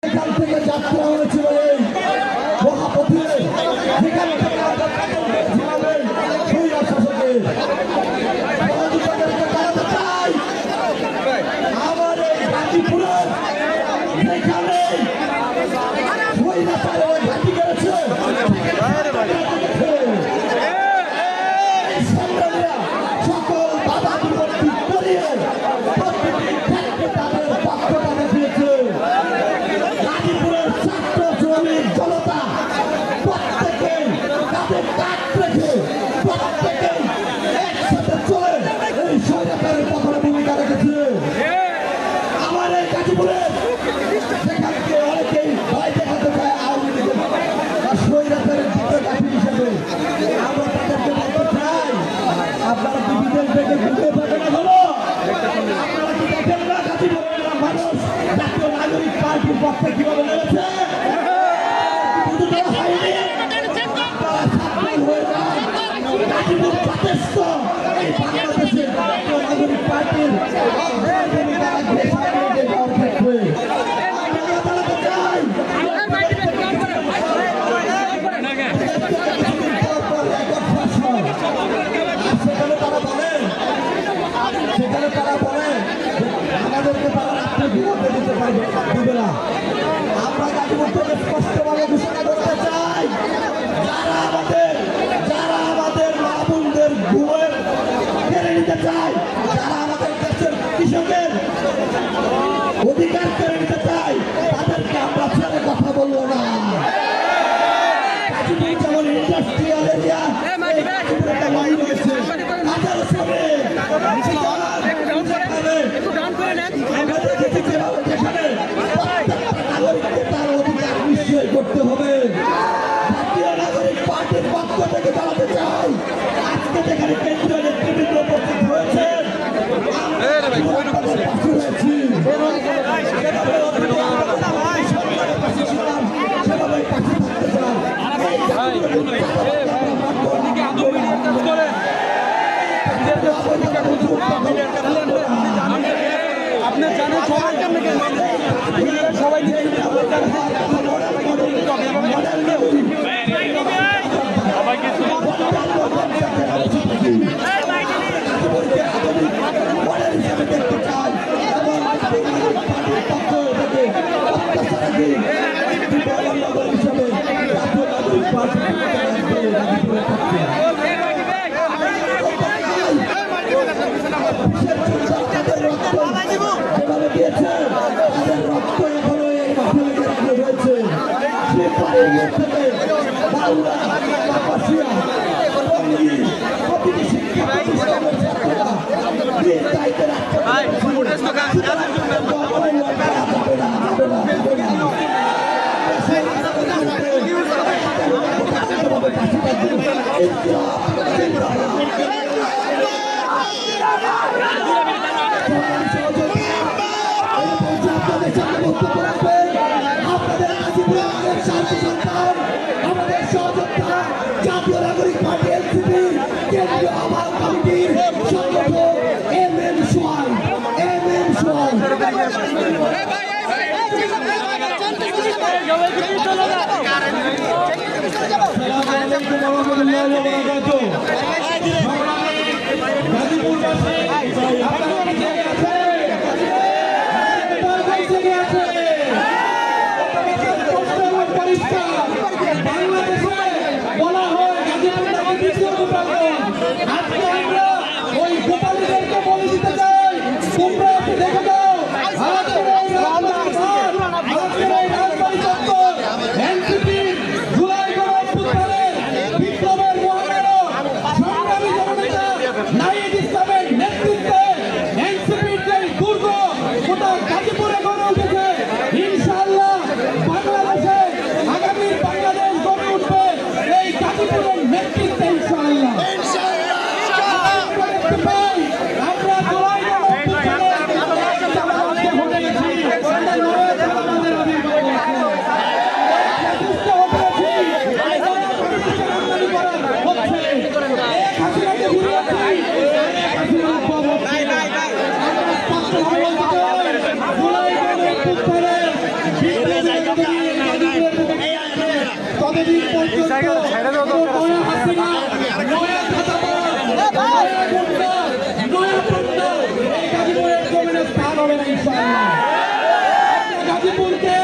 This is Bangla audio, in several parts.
এখান থেকে যাত্রা হয়েছিল এই মহাপথে, যেখান থেকে আমার এই গাজীপুরে যেখানে ঘাঁটি গেছে সকল বাধা বিপত্তি করিয়ে প্রত্যেকটি ক্ষেত্রে তাদের পক্ষটা দেখিয়েছে। গাজীপুরের ছাত্র শ্রমিক জনতা প্রত্যেকে তাদের কাজ রেখে প্রত্যেকে একসাথে চলে এই স্বৈরাচারের পক্ষে ভূমিকা রেখেছে। আমার এই গাজীপুরে সেখান থেকে অনেকেই ভয় দেখাতে চায় আওয়ামী লীগের স্বৈরাচারের দ্বিতীয় ঘাঁটি হিসেবে। আমরা তাদেরকে বলতে চাই, আপনারা কি বিদেশ থেকে ঘুরে থাকেন না হলো, আপনারা কি দেখেন না গাজীপুরের মানুষ জাতীয় নাগরিক পার্টির পক্ষে কিভাবে নেমেছে? গাজীপুর যথেষ্ট এই বাংলাদেশের জাতীয় নাগরিক পার্টির ভূমিকা রাখবে সামনে যাওয়ার ক্ষেত্রে। সেখানে তারা বলে আমাদেরকে তারা রাত্রে ঘুমাতে দিতে পারবে দিবে না। আমরা গাজীপুর থেকে স্পষ্টভাবে ঘোষণা করতে চাই, যারা আমাদের মা বোনদের ঘুমের কেড়ে নিতে চায়, যারা আমাদের দেশের কৃষকের অধিকার কেড়ে নিতে চায়, তাদেরকে আমরা ছেড়ে কথা বলবো না। গাজীপুর যেমন ইন্ডাস্ট্রিয়াল এরিয়া, রয়েছে হাজার শ্রমিক তার অধিকার নিশ্চয় করতে হবে। জাতীয় নাগরিক পার্টির পক্ষ থেকে জানাতে চাই, আজকে যেখানে কেন্দ্রীয় নেতৃবৃন্দ উপস্থিত হয়েছে সেভাবে পাশে থাকতে চাই। আপনার জানেন সবাই আমাদের সহযোদ্ধা জাতীয় নাগরিক পার্টি এনসিপি কেন্দ্রীয় আহ্বায়ক কমিটির সংগঠক এম.এম. সোহাগ। গাজীপুরকে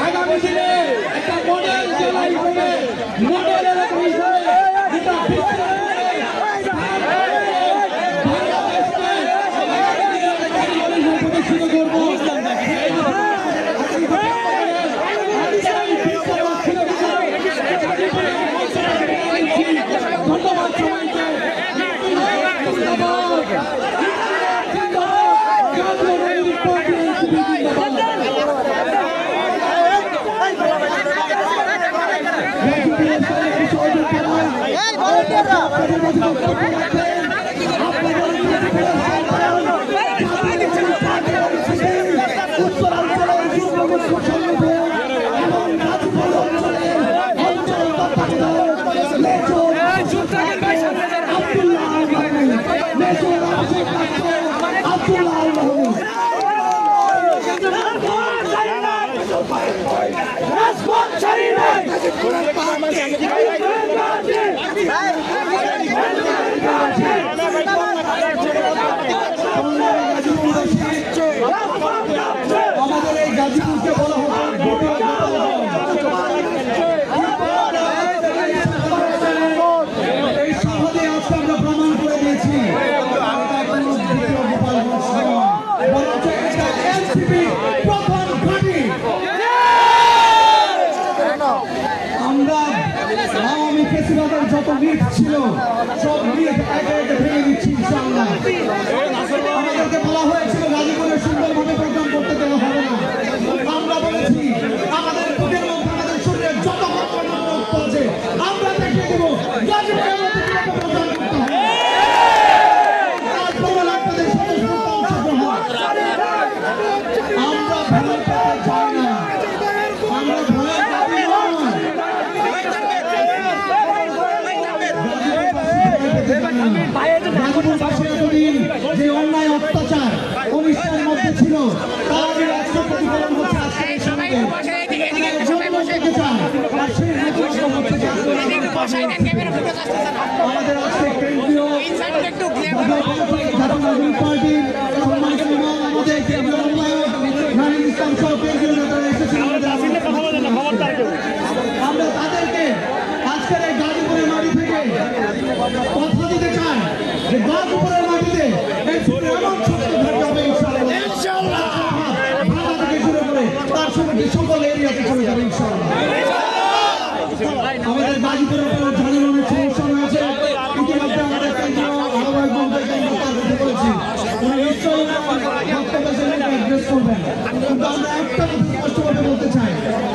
আগামী দিনে একটা মডেল জেলা হিসেবে মডেল এলাকা হিসেবে প্রতিষ্ঠিত করবো। ধন্যবাদ সবাইকে। আমাদের এই গাজীপুরকে বলা এই সহজে আজকে আমরা প্রমাণ করে দিয়েছি আমরা আওয়ামী ফেসিবাদের যত মিথ ছিল সব মিথ একে একে ভেঙে দিচ্ছি ইনশাআল্লাহ। আমাদেরকে বলা হয়েছিল গাজীপুরে সুন্দরভাবে প্রোগ্রাম করতে দেওয়া হবে না। আমরা বলেছি আমাদের বুকের মধ্যে আমাদের শরীরের যত রক্ত আছে আমরা দেখিয়ে দেবো গাজীপুরের মধ্যে কিভাবে প্রোগ্রাম করতে হবে। আমরা ভয় পেতে চাই না, আমরা ভয় পাবি না। যে অন্যায় অত্যাচার অনুষ্ঠানের মধ্যে ছিল তার প্রতিফলন হচ্ছে আমাদের আজকে কেন্দ্রীয় জাতীয় নাগরিক পার্টির সম্মানিত এবং আমাদের কেন্দ্রীয় অন্যায়ক নারী ইসলাম সহ কেন্দ্রীয় নেতারা এসেছেন। আমরা তাদেরকে আজকের এই গাজীপুরের মাটি থেকে কথা দিতে চাই যে গাজীপুরের মাটিতে এমন শক্ত থাকতে হবে ইনশাআল্লাহ, ঢাকা থেকে শুরু করে তার সঙ্গে সকল এরিয়াতে চলে যাবে ইনশাআল্লাহ। আমাদের গাজীপুরের উপর জানার অনেক সমস্যা রয়েছে, ইতিমধ্যে আমাদের কেন্দ্রীয় আহ্বায়ক মন্ত্রী বলেছি উনি নিশ্চয়ই অ্যাড্রেস করবেন। কিন্তু আমরা একটা কথা স্পষ্টভাবে বলতে চাই,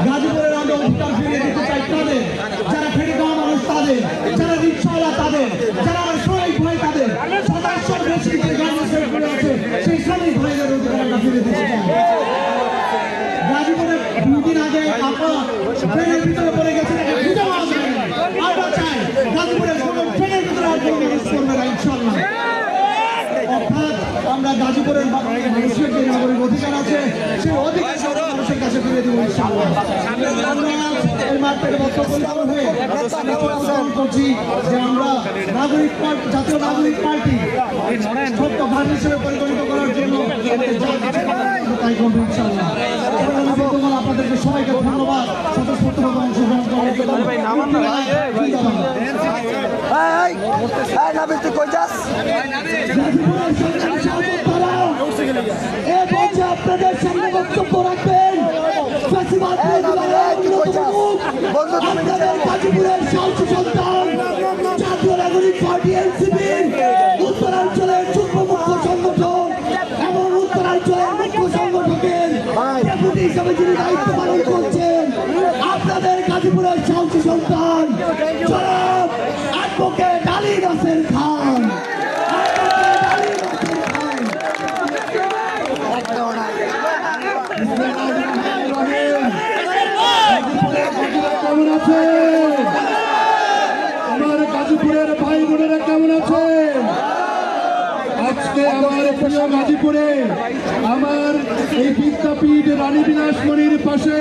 গাজীপুরের আমরা অধিকার ফিরিয়ে দিতে চাই তাদের, যারা খেটে খাওয়া মানুষ তাদের, যারা রিক্সাওয়ালা তাদের, যারা আমার শ্রমিক ভাই তাদের, 2700 বেশি যে গার্মেন্টস সেক্টরে আছে সেই শ্রমিক ভাইদের অধিকার আমরা ফিরে দিতে চাই। গাজীপুরে 2 দিন আগে আপনারা ট্রেনের ভিতরে পড়ে গেছেন, আমরা চাই গাজীপুরের ট্রেনের ভিতরে আর কোনো মানুষ করবে না ইনশাআল্লাহ। অর্থাৎ আমরা গাজীপুরের মানুষের যে নাগরিক অধিকার আছে সেই অধিকার মানুষের কাছে ফিরে দেবো ইনশাআল্লাহ। এই মাঠ থেকে বক্তব্য হয়ে করছি যে আমরা নাগরিক পার্টি, জাতীয় নাগরিক পার্টি ছোট্ট ঘাট হিসেবে পরিগণিত করার জন্য তাই করবো ইনশাআল্লাহ। আপনাদেরকে সবাইকে ধন্যবাদ স্বতঃস্ফূর্তভাবে অংশগ্রহণ করার জন্য। আপনাদের সামনে বক্তব্য রাখবেন গাজীপুরের সাহসী সন্তান জাতীয় নাগরিক পার্টি এনসিপির উত্তরাঞ্চলের যুগ্ম মুখ্য সংগঠন এবং উত্তরাঞ্চলের মুখ্য সংগঠকের ডেপুটি হিসাবে যিনি দায়িত্ব পালন করছেন আপনাদের গাজীপুরের সাহসী সন্তান জনাব অ্যাডভোকেট আলী নাসের খান। কেমন আছে আমার গাজীপুরের ভাই বোনেরা, কেমন আছে? আজকে আমার প্রিয় গাজীপুরে আমার এই বিদ্যাপীঠ রানী বিলাসমণির পাশে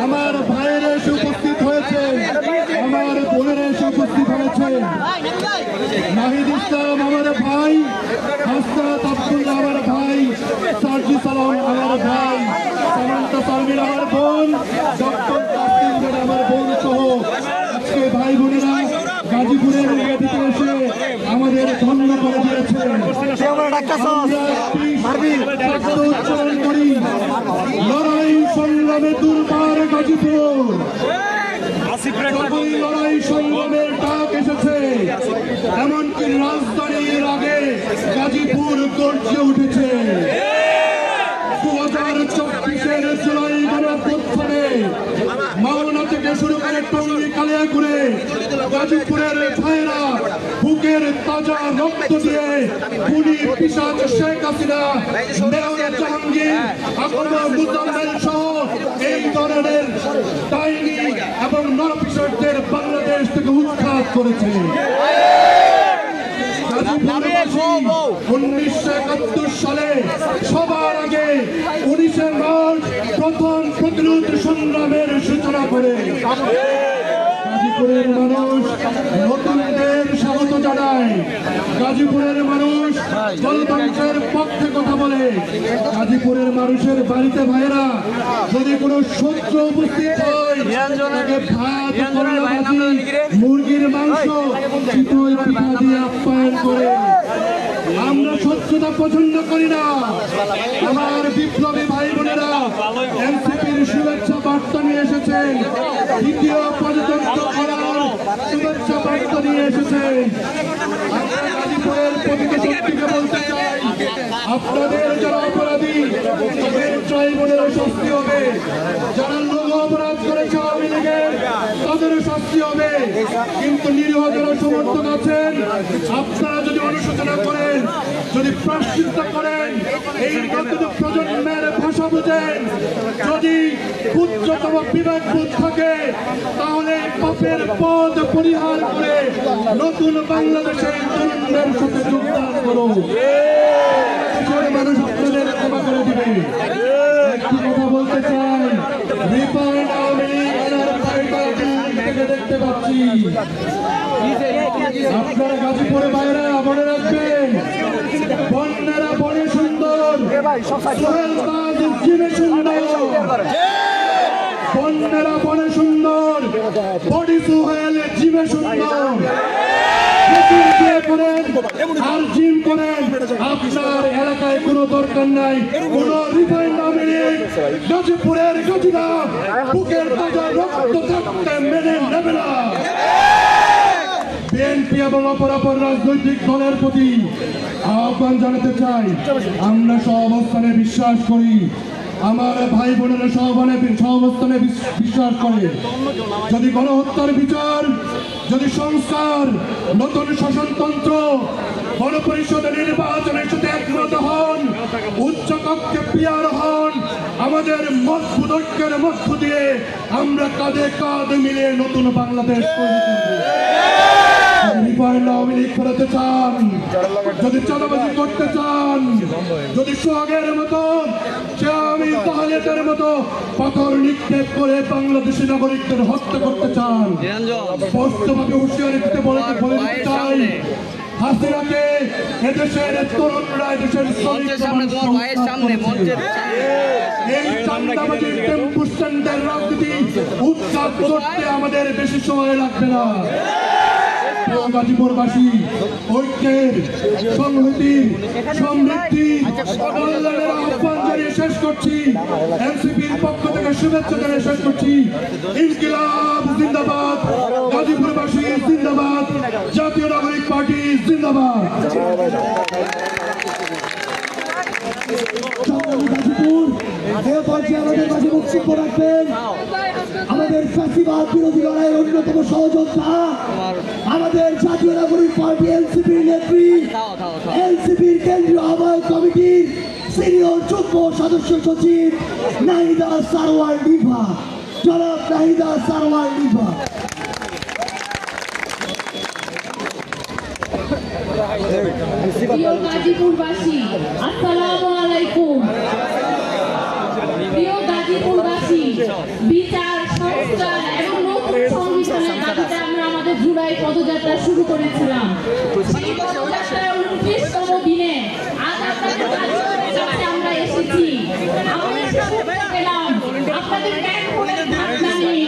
আমার ভাইয়েরা এসে উপস্থিত হয়েছে, আমার বোনেরা এসে উপস্থিত হয়েছে। নাহিদ ইসলাম আমার ভাই, হাসনাত আব্দুল্লাহ আমার ভাই, সার্জি সালাম আমার ভাই, সামান্তা সালমিন আমার বোন, ডক্টর তাসলিম আমার বোন সহ আজকে ভাই বোনেরা গাজীপুরের গেটিতে এসে আমাদের ধন্য করে দিয়েছেন। উচ্চারণ করি, লড়াই সংগ্রামে দুর্বার গাজীপুর, লড়াই সংগ্রামের ডাক এসেছে। এমনকি রাজধানীর আগে গাজীপুর গর্জে উঠেছে। 2024-এর জুলাই গণঅভ্যুত্থানে মাওনা থেকে শুরু করে টঙ্গী কালিয়াকুড়ে গাজীপুরের ভাইরা বুকের তাজা রক্ত দিয়ে খুনি পিশাচ শেখ হাসিনা, মেয়র জাহাঙ্গীর, আকবর মুজাম্মেল সহ এই ধরনের ডাইনি এবং নরপিশাচদের বাংলাদেশ থেকে উৎখাত করেছে। 1971 সালে সবার আগে 19 মার্চ প্রথম প্রতিরোধ সংগ্রামের সূচনা করে গাজীপুরের মানুষ নতুনদের স্বাগত জানায়। গাজীপুরের মানুষ গণতন্ত্রের পক্ষে কথা বলে। গাজীপুরের মানুষের বাড়িতে ভাইয়েরা যদি কোনো শত্রু উপস্থিত হয় তাকে ভাত, মুরগির মাংস, চিতই পিঠা দিয়ে আপ্যায়ন করে। আমরা শত্রুতা পছন্দ করি না। আমার বিপ্লবী ভাই বোনেরা এনসিপির শুভেচ্ছা বার্তা নিয়ে এসেছেন, দ্বিতীয় প্রজাতন্ত্র করার শুভেচ্ছা বার্তা নিয়ে এসেছেন। আমরা গাজীপুরের প্রতিটি শক্তিকে বলতে চাই, আপনাদের যারা অপরাধী তাদের ট্রাইব্যুনালের শাস্তি হবে, যারা লোক অপরাধ করেছে আওয়ামী লীগের তাদেরও শাস্তি হবে। কিন্তু নিরীহ যারা সমর্থক আছেন, আপনারা যদি অনুশোচনা করেন, যদি প্রায়শ্চিত্ত করেন, এই নতুন প্রজন্মের ভাষা বুঝেন, যদি উচ্চতম বিবেকবোধ থাকে, তাহলে পাপের পথ পরিহার করে নতুন বাংলাদেশের তরুণদের সাথে যোগদান করুন। মানুষ আপনাদের ক্ষমা করে দিবে। একটি কথা বলতে চাই, রিপার্ট আওয়ামী লীগ থেকে দেখতে পাচ্ছি আপনারা গাজীপুরে বাইরে মনে রাখবেন, বন্যারা বনে সুন্দর, সোহেল বাজ জিমে সুন্দর, বন্যারা বনে সুন্দর, বডি সোহেল জিমে সুন্দর। আর জিম করেন, আপনার এলাকায় কোনো দরকার নাই কোন রিফাইন্ড আওয়ামী লীগ গাজীপুরের গাজীরা বুকের তাজা রক্ত থাকতে মেনে নেবে না। বিএনপি এবং অপরাপর রাজনৈতিক দলের প্রতি আহ্বান জানাতে চাই, আমরা সহাবস্থানে বিশ্বাস করি, আমার ভাই বোনেরা সহাবস্থানে বিশ্বাস করে। যদি গণহত্যার বিচার, যদি সংস্কার, নতুন শাসনতন্ত্র, গণপরিষদ নির্বাচনের সাথে একমত হন, উচ্চ কক্ষে পিয়ার হন, আমাদের মজবুত ঐক্যের মধ্য দিয়ে আমরা কাঁধে কাঁধ মিলে নতুন বাংলাদেশ তৈরি করব। রিফাইন্ড আওয়ামী লীগ ফেরাতে চান, যদি চাঁদাবাজি করতে চান, যদি সোহাগের মতো, আওয়ামী তাহলেদের মতো পাথর নিক্ষেপ করে বাংলাদেশি নাগরিকদের হত্যা করতে চান, স্পষ্টভাবে হুঁশিয়ারি দিতে বলে চাই, হাসিনাকে এদেশের তরুণরা, এদেশের এই চাঁদাবাজির টেম্পু স্ট্যান্ডের রাজনীতি উৎখাত করতে আমাদের বেশি সময় লাগবে না। গাজীপুরবাসী ঐক্যের, সংহতির, সমৃদ্ধি, কল্যাণের আহ্বান জানিয়ে শেষ করছি। এনসিপির পক্ষ থেকে শুভেচ্ছা জানিয়ে শেষ করছি। ইনকিলাব জিন্দাবাদ, গাজীপুরবাসী জিন্দাবাদ, জাতীয় নাগরিক পার্টি জিন্দাবাদ। গাজীপুর এ পর্যায়ে আমাদের মাঝে বক্তব্য রাখবেন আমাদের ফ্যাসিবাদ বিরোধী লড়াইয়ের অন্যতম সহযোদ্ধা, আমাদের জাতীয় নাগরিক পার্টি এনসিপির নেত্রী, এনসিপির কেন্দ্রীয় আহ্বায়ক কমিটির সিনিয়র যুগ্ম সদস্য সচিব নাহিদা সারওয়ার লিভা। জনাব নাহিদা সারওয়ার লিভা। প্রিয় গাজীপুরবাসী, আসসালামু আলাইকুম। প্রিয় গাজীপুরবাসী, বিচার, সংস্কার এবং নতুন সংবিধানের দাবিতে আমরা আমাদের জুলাই পদযাত্রা শুরু করেছিলাম। সেই পদযাত্রার 29তম দিনে আজ আপনাদের গাজীপুরের কাছে আমরা এসেছি। আমরা এসে শুনতে পেলাম আপনাদের ব্যাগ করে ধাক্কা নেই।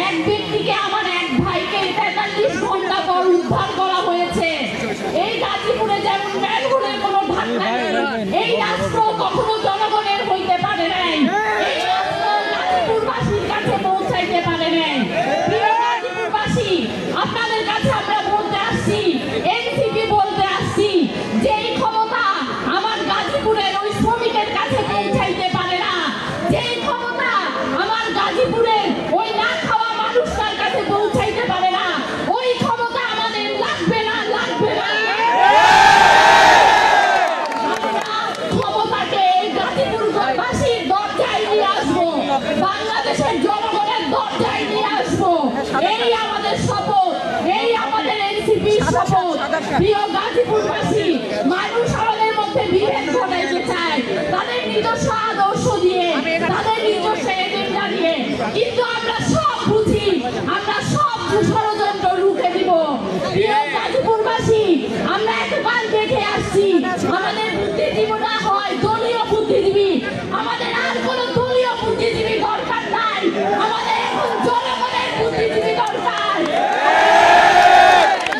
এক ব্যক্তিকে, আমার এক ভাইকে 43 ঘন্টা পর উদ্ধার করা হয়েছে। এই গাজীপুরে যেমন ব্যাগগুলোর কোনো ধাক্কা নেই, এই রাষ্ট্র কখনো জনগণের হইতে পারে নাই। এই রাষ্ট্র গাজীপুরবাসীর কাছে পৌঁছাইতে পারে নাই। প্রিয় গাজীপুরবাসী, আপনাদের কাছে আমরা বলতে আসছি, এনসিপি বলতে আসছি, যে এই ক্ষমতা আমার গাজীপুরের ওই শ্রমিকের কাছে পৌঁছাইতে পারে না। যে ক্ষমতা আমার গাজীপুরের ওই না খাওয়া মানুষটার কাছে পৌঁছাইতে পারে না। ওই ক্ষমতা আমাদের লাগবে না, লাগবে না। ক্ষমতাকে গাজীপুরবাসীর দরজায় নিয়ে আসবো, বাংলাদেশের জনগণের দরজায় নিয়ে আসবো। এই আমাদের শপথ, এই আমাদের এনসিপির শপথ। প্রিয় গাজীপুরবাসী, মানুষ আমাদের মধ্যে বিভেদ ঘটাইতে চায় তাদের নিজস্ব আদর্শ দিয়ে, তাদের নিজস্ব এজেন্ডা দিয়ে, কিন্তু আমরা সব বুঝি, আমরা সব ষড়যন্ত্র রুখে দিব। প্রিয় গাজীপুরবাসী, আমরা এতকাল দেখে আসছি আমাদের বুদ্ধিজীবীরা হয় দলীয় বুদ্ধিজীবী। আমাদের আর কোনো দলীয় বুদ্ধিজীবী দরকার নাই, আমাদের এখন জনগণের বুদ্ধিজীবী দরকার।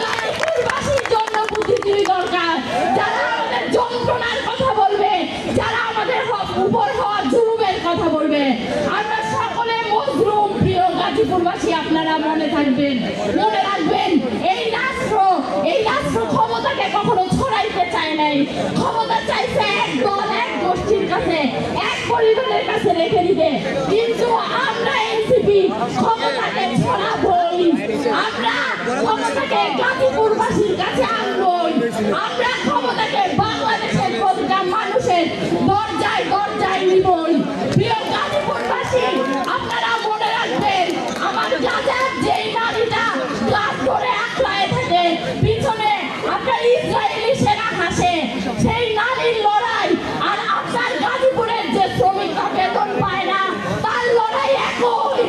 গাজীপুরবাসীর জন্য বুদ্ধিজীবী দরকার, যারা আমাদের যন্ত্রণার কথা বলবে, যারা আমাদের উপর হওয়া জুলুমের কথা বলবে। আমরা সকলে মজলুম। প্রিয় গাজীপুরবাসী, আপনারা মনে থাকবেন, মনে রাখবেন, এই রাষ্ট্র ক্ষমতাকে কখনো ছড়াইতে চায় নাই। ক্ষমতা চাইছে এক দল, এক গোষ্ঠীর কাছে, এক পরিবারের কাছে রেখে দিতে। কিন্তু আমরা এনসিপি ক্ষমতাকে ছড়াবই, আমরা ক্ষমতাকে গাজীপুরবাসীর কাছে আনবই, আমরা ক্ষমতাকে বাংলাদেশের প্রতিটা মানুষের দরজায় দরজায় নিবই। প্রিয় গাজীপুরবাসী, আপনারা মনে রাখবেন, আমার গাজার যেই নারীটা গাছ ধরে আঁকড়ায় থাকে, পিছনে আপনার ইসরায়েলি সেনা হাসে, সেই নারীর লড়াই আর আপনার গাজীপুরের যে শ্রমিকরা বেতন পায় না তার লড়াই একই।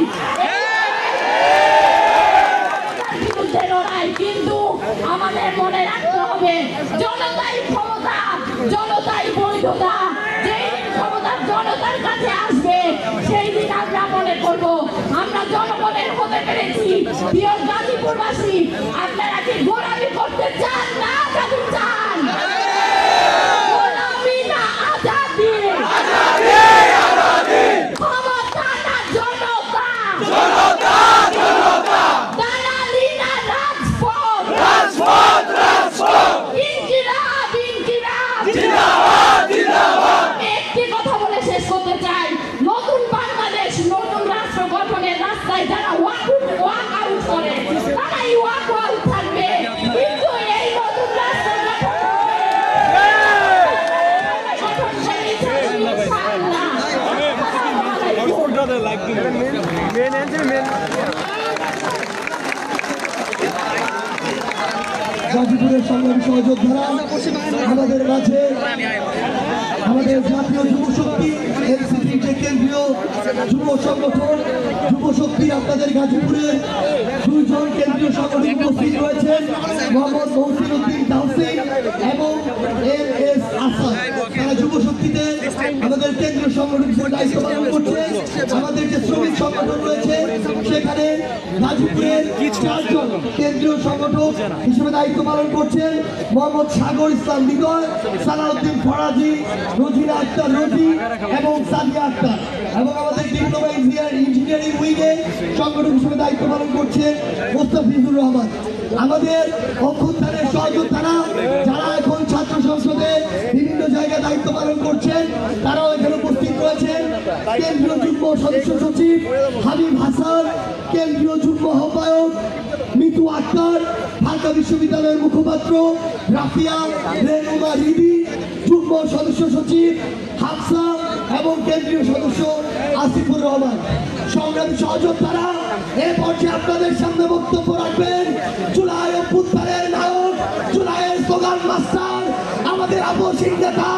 বিরুদ্ধে লড়াই, কিন্তু আমাদের মনে রাখতে হবে, জনতাই ক্ষমতা, জনতাই বৈধতা। যেই দিন ক্ষমতা জনতার কাছে আসবে, সেই দিন আমরা মনে করব আমরা জনগণের হতে পেরেছি। প্রিয় গাজীপুরবাসী, আপনারা কি গোলামি করতে চান না আজাদি চান? গোলামি না আজাদি? ক্ষমতা না জনতা? দালালি না রাজপথ? ইনকিলাব, ইনকিলাব। একটি কথা বলে শেষ করতে চাই, নতুন বাংলাদেশ, নতুন রাষ্ট্র গঠনের রাস্তায় যারা ওয়াক আউট করে তারাই ওয়াক আউট থাকবে, কিন্তু এই নতুন রাষ্ট্র গঠন করে ইনশাআল্লাহ। গাজীপুরের সংগ্রামী সহযোদ্ধারা আমাদের মাঝে, আমাদের জাতীয় যুব শক্তি এনসিপির যে কেন্দ্রীয় যুব সংগঠন যুব শক্তি, আপনাদের গাজীপুরের 2 জন কেন্দ্রীয় সংগঠন উপস্থিত রয়েছেন, মোহাম্মদ মহসিন উদ্দিন তাহসিন এবং এস আসাদ। তারা যুব শক্তিতে আমাদের কেন্দ্রীয় সংগঠন হিসেবে দায়িত্ব পালন করছে। আমাদের যে শ্রমিক সংগঠন রয়েছে সেখানে গাজীপুরের 4 জন কেন্দ্রীয় সংগঠক হিসেবে দায়িত্ব পালন করছেন, মোহাম্মদ সাগর ইসলাম নিগর, সালাউদ্দিন ফরাজি, রোজিনা আক্তার রোজি এবং সাদিয়া আক্তার। এবং আমাদের ডিপ্লোমা ইঞ্জিনিয়ারিং উইংয়ে সংগঠক হিসেবে দায়িত্ব পালন করছেন মোস্তাফিজুর রহমান। আমাদের অভ্যুত্থানের সহযোদ্ধারা যারা এখন ছাত্র সংসদে বিভিন্ন জায়গায় দায়িত্ব পালন করছেন, তারাও এখানে উপস্থিত রয়েছেন। কেন্দ্রীয় যুগ্ম সদস্য সচিব হাবিব হাসান, কেন্দ্রীয় যুগ্ম আহ্বায়ক মিতু আক্তার, ঢাকা বিশ্ববিদ্যালয়ের মুখপাত্র রাফিয়া রেনুমা রিদি, যুগ্ম সদস্য সচিব হাফসা এবং কেন্দ্রীয় সদস্য আসিফুর রহমান। সংগ্রামী সহযোদ্ধারা, এ পর্যায়ে আপনাদের সামনে বক্তব্য রাখবেন জুলাই অভ্যুত্থানের নায়ক, জুলাইয়ের স্লোগান মাস্টার, আমাদের আপসিং নেতা,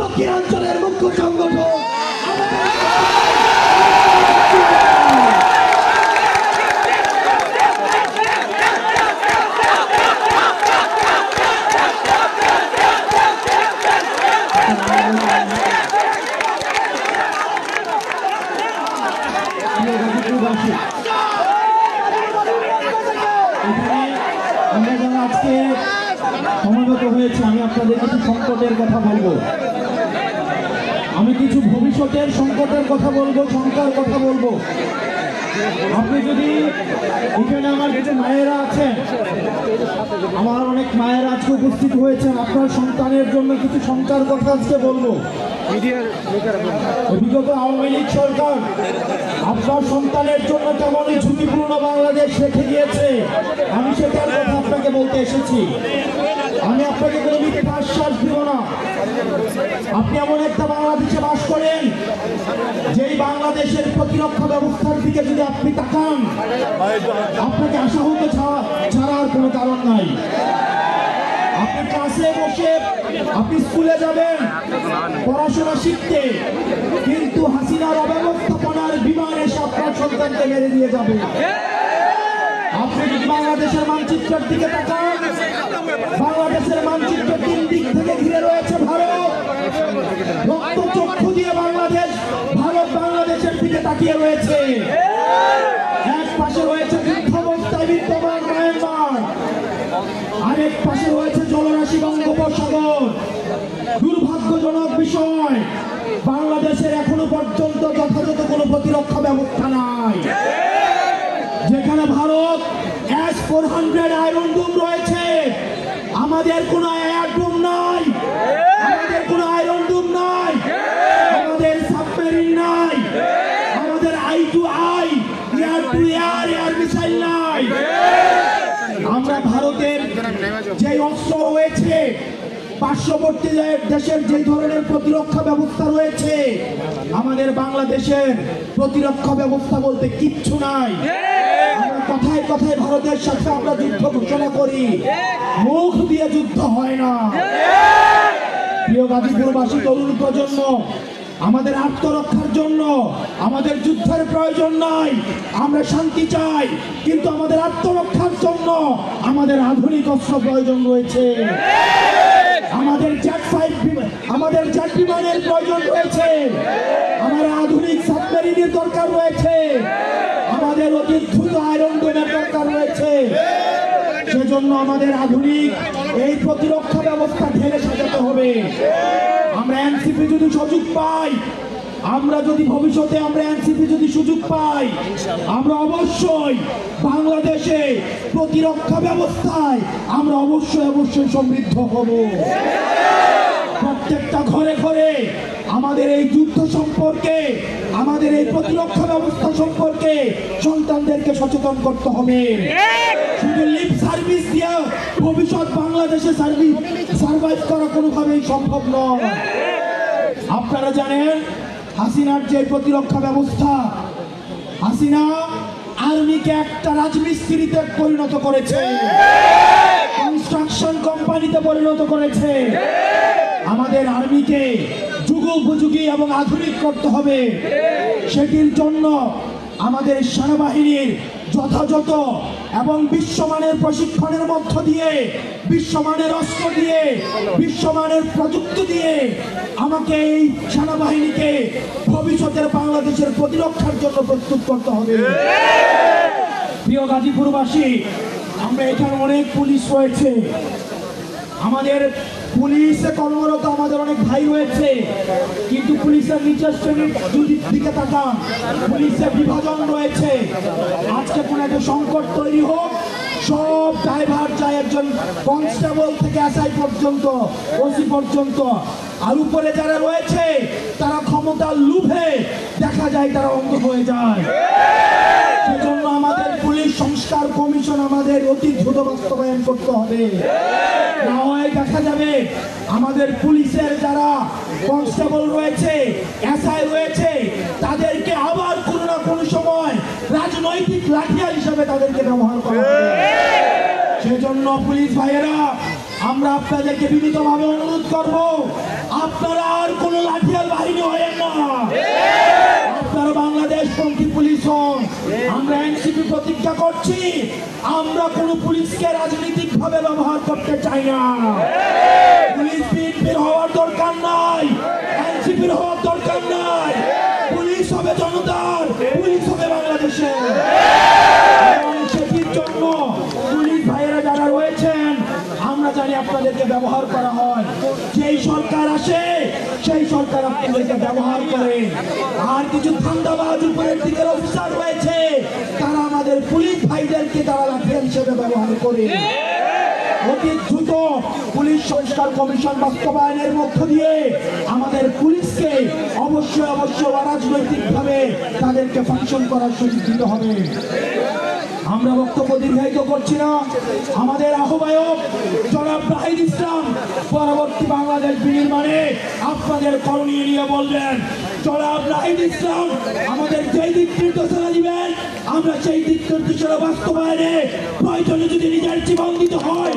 দক্ষিণাঞ্চলের মুখ্য সংগঠক আমরা যারা আজকে সমাগত হয়েছে, আমি আপনাদের কিছু সংকটের কথা বলবো, আমি কিছু ভবিষ্যতের সংকটের কথা বলবো, শঙ্কার কথা বলবো। আপনি যদি এখানে আমার কিছু মায়েরা আছেন, আমার অনেক মায়েরা আজকে উপস্থিত হয়েছেন, আপনার সন্তানের জন্য কিছু শঙ্কার কথা আজকে বলবো। বিগত আওয়ামী লীগ সরকার আপনার সন্তানের জন্য কেমন ঝুঁকিপূর্ণ বাংলাদেশ রেখে গিয়েছে, আমি সেটার কথা আপনাকে বলতে এসেছি। আমি আপনাকে কোনো মিথ্যা আশ্বাস দিব না। আপনি এমন একটা বাংলাদেশে বাস করেন, যেই বাংলাদেশের প্রতিরক্ষা ব্যবস্থার দিকে যদি আপনি তাকান, আপনাকে আশাহত ছাড়ার কোনো কারণ নাই। আপনি ক্লাসে বসে আপনি স্কুলে যাবেন পড়াশোনা শিখতে, কিন্তু হাসিনার অব্যবস্থাপনার বিমান এসে আপনার সন্তানকে মেরে দিয়ে যাবে। আপনি যদি বাংলাদেশের মানচিত্রের দিকে তাকান, বাংলাদেশের মানচিত্র 3 দিক থেকে ঘিরে রয়েছে ভারত। রক্ত চক্ষু দিয়ে ভারত বাংলাদেশের দিকে তাকিয়ে রয়েছে। এক পাশে রয়েছে যুদ্ধাবস্থায় বিদ্যমান মায়ানমার, আরেক পাশে রয়েছে জলরাশি বঙ্গোপসাগর। দুর্ভাগ্যজনক বিষয়, বাংলাদেশের এখনো পর্যন্ত যথাযথ কোনো প্রতিরক্ষা ব্যবস্থা নাই। যেখানে ভারত S-400 আয়রন ডোম রয়েছে, আমাদের কোনো এয়ার ডোম নাই, আমাদের কোনো আয়রন ডোম নাই, আমাদের সাবমেরিন নাই, আমাদের I-to-I, এয়ার-টু-এয়ার এয়ার মিসাইল নাই। আমরা ভারতের যে অস্ত্র রয়েছে, পার্শ্ববর্তী দেশের যে ধরনের প্রতিরক্ষা ব্যবস্থা রয়েছে, আমাদের বাংলাদেশের প্রতিরক্ষা ব্যবস্থা বলতে কিচ্ছু নাই। আমরা কথায় কথায় ভারতের সাথে আমরা যুদ্ধ ঘোষণা করি, মুখ দিয়ে যুদ্ধ হয় না। প্রিয় গাজীপুরবাসী, তরুণ প্রজন্ম, আমাদের আত্মরক্ষার জন্য আমাদের যুদ্ধের প্রয়োজন নাই, আমরা শান্তি চাই, কিন্তু আমাদের আত্মরক্ষার জন্য আমাদের আধুনিক অস্ত্র প্রয়োজন রয়েছে। আমাদের জেট বিমানের প্রয়োজন রয়েছে, আমাদের আধুনিক সাবমেরিনের দরকার রয়েছে, আমাদের অতি দ্রুত আয়রন ডোমের দরকার রয়েছে। সেজন্য আমাদের আধুনিক এই প্রতিরক্ষা ব্যবস্থা ঢেলে সাজাতে হবে। আমরা এনসিপি যদি সুযোগ পাই, আমরা যদি ভবিষ্যতে এনসিপি যদি সুযোগ পাই, আমরা অবশ্যই বাংলাদেশে প্রতিরক্ষা ব্যবস্থায় আমরা অবশ্যই সমৃদ্ধ হব। প্রত্যেকটা ঘরে ঘরে আমাদের এই যুদ্ধ সম্পর্কে, আমাদের এই প্রতিরক্ষা ব্যবস্থা সম্পর্কে সন্তানদেরকে সচেতন করতে হবে। শুধু লিপ সার্ভিস দিয়ে ভবিষ্যৎ বাংলাদেশে সার্ভাইভ করা কোনোভাবেই সম্ভব নয়। আপনারা জানেন, হাসিনার যে প্রতিরক্ষা ব্যবস্থা, হাসিনা আর্মিকে একটা রাজমিস্ত্রিতে পরিণত করেছে, কনস্ট্রাকশন কোম্পানিতে পরিণত করেছে। আমাদের আর্মিকে যুগোপযোগী এবং আধুনিক করতে হবে। সেটির জন্য আমাদের সেনাবাহিনীর যথাযথ এবং বিশ্বমানের প্রশিক্ষণের মধ্য দিয়ে, বিশ্বমানের অস্ত্র দিয়ে, বিশ্বমানের প্রযুক্তি দিয়ে আমাকে এই সেনাবাহিনীকে ভবিষ্যতের বাংলাদেশের প্রতিরক্ষার জন্য প্রস্তুত করতে হবে। প্রিয় গাজীপুরবাসী, আমরা এখানে অনেক পুলিশ রয়েছে, আমাদের পুলিশে কর্মরত আমাদের অনেক ভাই রয়েছে, কিন্তু পুলিশের নিচের শ্রেণীর যদি দিকে তাকান, পুলিশের বিভাজন রয়েছে। আজকে কোনো একটা সংকট তৈরি হোক, সব ড্রাইভার চাই একজন কনস্টেবল থেকে এসআই পর্যন্ত, ওসি পর্যন্ত, আর উপরে যারা রয়েছে তারা ক্ষমতার লোভে দেখা যায় তারা অন্ধ হয়ে যায়। সেজন্য আমাদের পুলিশ সংস্কার কমিশন আমাদের অতি দ্রুত বাস্তবায়ন করতে হবে। না হয় দেখা যাবে আমাদের পুলিশের যারা কনস্টেবল রয়েছে, এসআই রয়েছে, তাদেরকে আবার কোনো না কোনো সময় রাজনৈতিক লাঠিয়ার হিসাবে তাদেরকে ব্যবহার করা হবে। সেজন্য পুলিশ ভাইয়েরা, আমরা আপনাদেরকে বিনীতভাবে অনুরোধ করব, আপনারা আর কোনো লাঠিয়াল বাহিনী হয়েন না। আপনারা বাংলাদেশ পন্থী পুলিশ হন। আমরা এনসিপি প্রতিজ্ঞা করছি, আমরা কোনো পুলিশকে রাজনৈতিক ভাবে ব্যবহার করতে চাই না। পুলিশ বিএনপির হওয়ার দরকার নাই, এনসিপির হওয়ার দরকার নাই। পুলিশ হবে জনতার, পুলিশ হবে বাংলাদেশের। এবং সেটির জন্য পুলিশ ভাইয়েরা যারা রয়েছেন, আমরা জানি আপনাদেরকে ব্যবহার করা হয়। যেই সরকার আসে সেই সরকার আপনাদেরকে ব্যবহার করে। আর কিছু ধান্দাবাজ উপরের দিকের অফিসার রয়েছে, তারা আমাদের পুলিশ ভাইদেরকে তারা লাঠিয়াল হিসেবে ব্যবহার করে। অতি দ্রুত পুলিশ সংস্কার কমিশন বাস্তবায়নের মধ্য দিয়ে আমাদের পুলিশকে অবশ্যই অরাজনৈতিকভাবে তাদেরকে ফাংশন করার সুযোগ দিতে হবে। আমরা বক্তব্য দীর্ঘায়িত করছি না। আমাদের আহ্বায়ক জনাব নাহিদ ইসলাম পরবর্তী বাংলাদেশ বিনির্মাণে আপনাদের করণীয় নিয়ে বলবেন। জনাব নাহিদ ইসলাম আমাদের যেই দিক নির্দেশনা দিবেন, আমরা সেই দিক নির্দেশনা বাস্তবায়নে প্রয়োজনে যদি নিজের জীবন দিতে হয়